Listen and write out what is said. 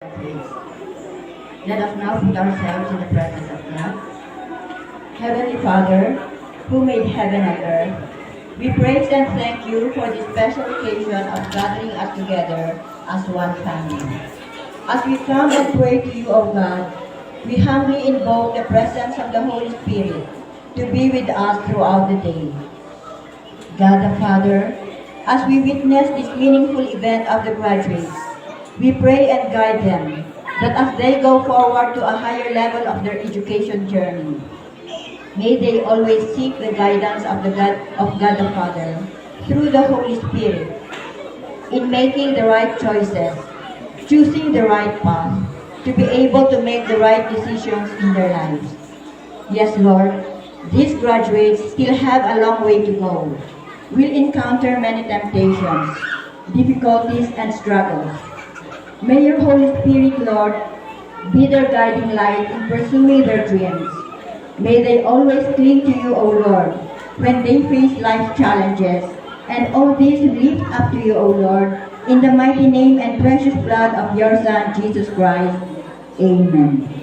Praise. Let us now put ourselves in the presence of God. Heavenly Father, who made heaven and earth, we praise and thank you for this special occasion of gathering us together as one family. As we come and pray to you, O God, we humbly invoke the presence of the Holy Spirit to be with us throughout the day. God the Father, as we witness this meaningful event of the graduates, we pray and guide them that as they go forward to a higher level of their education journey, may they always seek the guidance of God the Father through the Holy Spirit in making the right choices, choosing the right path, to be able to make the right decisions in their lives. Yes, Lord, these graduates still have a long way to go. Will encounter many temptations, difficulties, and struggles. May your Holy Spirit, Lord, be their guiding light in pursuing their dreams. May they always cling to you, O Lord, when they face life's challenges, and all this lift up to you, O Lord, in the mighty name and precious blood of your Son, Jesus Christ. Amen.